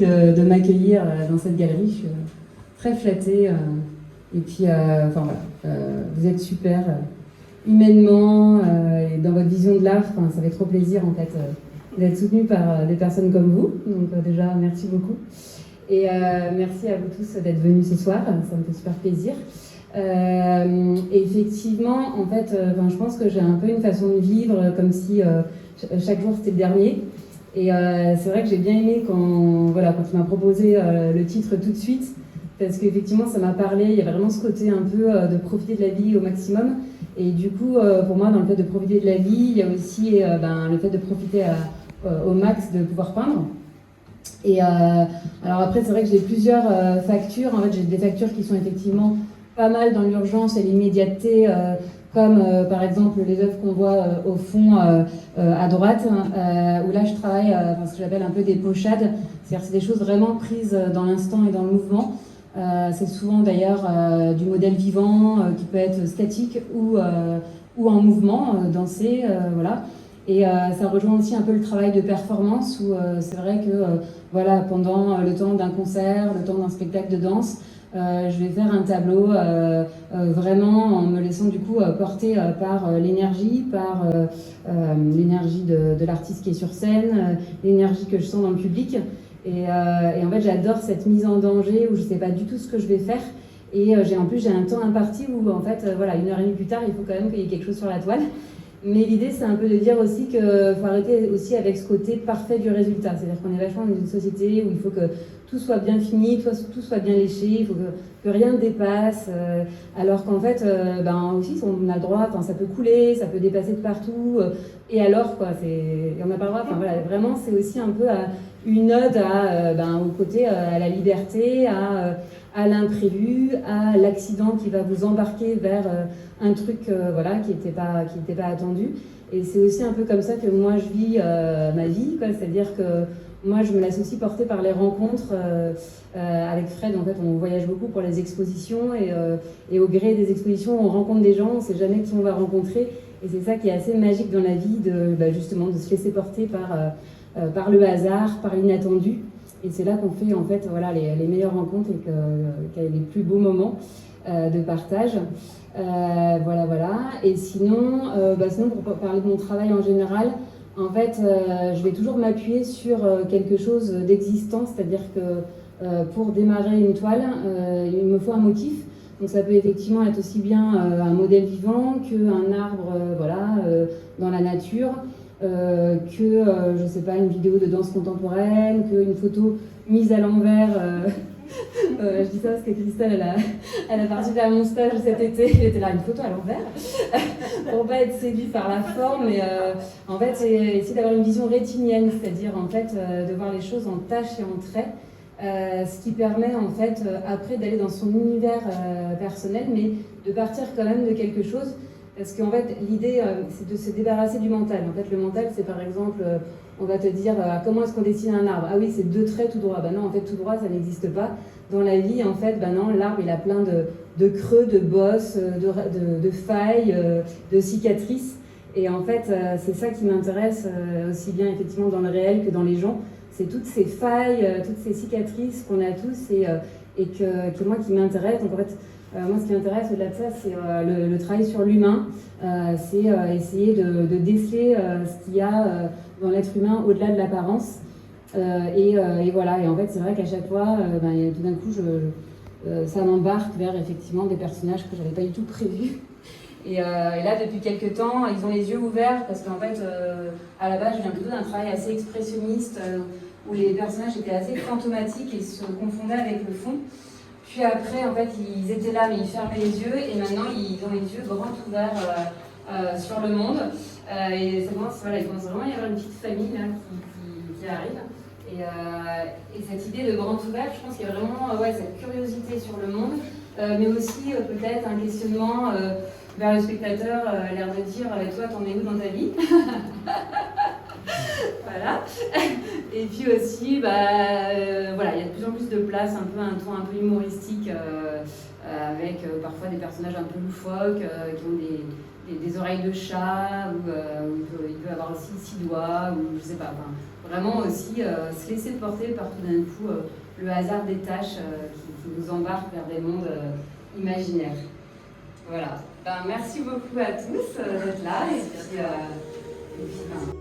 de m'accueillir dans cette galerie. Je suis très flattée. Et puis, enfin voilà, vous êtes super humainement et dans votre vision de l'art. Ça fait trop plaisir en fait d'être soutenu par des personnes comme vous. Donc déjà, merci beaucoup. Et merci à vous tous d'être venus ce soir. Ça me fait super plaisir. Effectivement, en fait, je pense que j'ai un peu une façon de vivre comme si chaque jour c'était le dernier. Et c'est vrai que j'ai bien aimé quand tu m'as proposé le titre tout de suite, parce qu'effectivement ça m'a parlé. Il y a vraiment ce côté un peu de profiter de la vie au maximum. Et du coup, pour moi, dans le fait de profiter de la vie, il y a aussi le fait de profiter au max de pouvoir peindre. Et alors après, c'est vrai que j'ai plusieurs factures. En fait, j'ai des factures qui sont effectivement pas mal dans l'urgence et l'immédiateté, comme par exemple les œuvres qu'on voit au fond à droite, où là je travaille ce que j'appelle un peu des pochades. C'est-à-dire c'est des choses vraiment prises dans l'instant et dans le mouvement. C'est souvent d'ailleurs du modèle vivant qui peut être statique ou en mouvement, dansé, voilà. Et ça rejoint aussi un peu le travail de performance où c'est vrai que pendant le temps d'un concert, le temps d'un spectacle de danse, je vais faire un tableau vraiment en me laissant du coup porter par l'énergie, par l'énergie de l'artiste qui est sur scène, l'énergie que je sens dans le public. Et en fait, j'adore cette mise en danger où je ne sais pas du tout ce que je vais faire. Et en plus, j'ai un temps imparti où, en fait, 1h30 plus tard, il faut quand même qu'il y ait quelque chose sur la toile. Mais l'idée, c'est un peu de dire aussi qu'il faut arrêter aussi avec ce côté parfait du résultat. C'est-à-dire qu'on est vachement dans une société où il faut que tout soit bien fini, tout soit bien léché, il faut que rien ne dépasse. Alors qu'en fait, aussi, on a le droit, ça peut couler, ça peut dépasser de partout. Et alors, quoi, et on n'a pas le droit. Vraiment, c'est aussi un peu une ode au côté, à la liberté, à l'imprévu, à l'accident qui va vous embarquer vers un truc qui n'était pas attendu. Et c'est aussi un peu comme ça que moi je vis ma vie, c'est-à-dire que moi je me laisse aussi porter par les rencontres. Avec Fred, en fait, on voyage beaucoup pour les expositions et au gré des expositions, on rencontre des gens, on ne sait jamais qui on va rencontrer. Et c'est ça qui est assez magique dans la vie, justement de se laisser porter par le hasard, par l'inattendu. Et c'est là qu'on fait en fait les meilleures rencontres et qu'il y a les plus beaux moments de partage. Et sinon, pour parler de mon travail en général, en fait, je vais toujours m'appuyer sur quelque chose d'existant, c'est-à-dire que pour démarrer une toile, il me faut un motif. Donc ça peut effectivement être aussi bien un modèle vivant qu'un arbre dans la nature. Je sais pas, une vidéo de danse contemporaine, qu'une photo mise à l'envers. Je dis ça parce que Christelle, elle a participé à mon stage cet été. Elle était là, une photo à l'envers, pour pas être séduite par la forme. Mais en fait, c'est essayer d'avoir une vision rétinienne, c'est-à-dire en fait de voir les choses en tâches et en traits. Ce qui permet en fait après d'aller dans son univers personnel, mais de partir quand même de quelque chose. Parce qu'en fait, l'idée, c'est de se débarrasser du mental. En fait, le mental, c'est par exemple, on va te dire, comment est-ce qu'on dessine un arbre? Ah oui, c'est 2 traits tout droit. Non, en fait, tout droit, ça n'existe pas. Dans la vie, en fait, non, l'arbre, il a plein de creux, de bosses, de failles, de cicatrices. Et en fait, c'est ça qui m'intéresse aussi bien, effectivement, dans le réel que dans les gens. C'est toutes ces failles, toutes ces cicatrices qu'on a tous et que moi, qui m'intéresse. Donc, en fait, moi, ce qui m'intéresse au-delà de ça, c'est le travail sur l'humain. C'est essayer de déceler ce qu'il y a dans l'être humain au-delà de l'apparence. Et en fait, c'est vrai qu'à chaque fois, tout d'un coup, ça m'embarque vers effectivement des personnages que je n'avais pas du tout prévus. Et là, depuis quelques temps, ils ont les yeux ouverts parce qu'en fait, à la base, je viens plutôt d'un travail assez expressionniste où les personnages étaient assez fantomatiques et se confondaient avec le fond. Puis après, en fait, ils étaient là, mais ils fermaient les yeux, et maintenant, ils ont les yeux grands ouverts sur le monde. Et ça commence, il commence vraiment à y avoir une petite famille là, qui arrive. Et cette idée de grand ouvert, je pense qu'il y a vraiment cette curiosité sur le monde, mais aussi peut-être un questionnement vers le spectateur, l'air de dire toi, t'en es où dans ta vie? Voilà. Et puis aussi, il y a de plus en plus de place, un ton un peu humoristique, avec parfois des personnages un peu loufoques, qui ont des oreilles de chat, ou il peut avoir aussi 6 doigts, ou je sais pas. Enfin, vraiment aussi se laisser porter par tout d'un coup le hasard des tâches qui vous embarque vers des mondes imaginaires. Voilà. Ben, merci beaucoup à tous d'être là. Et puis,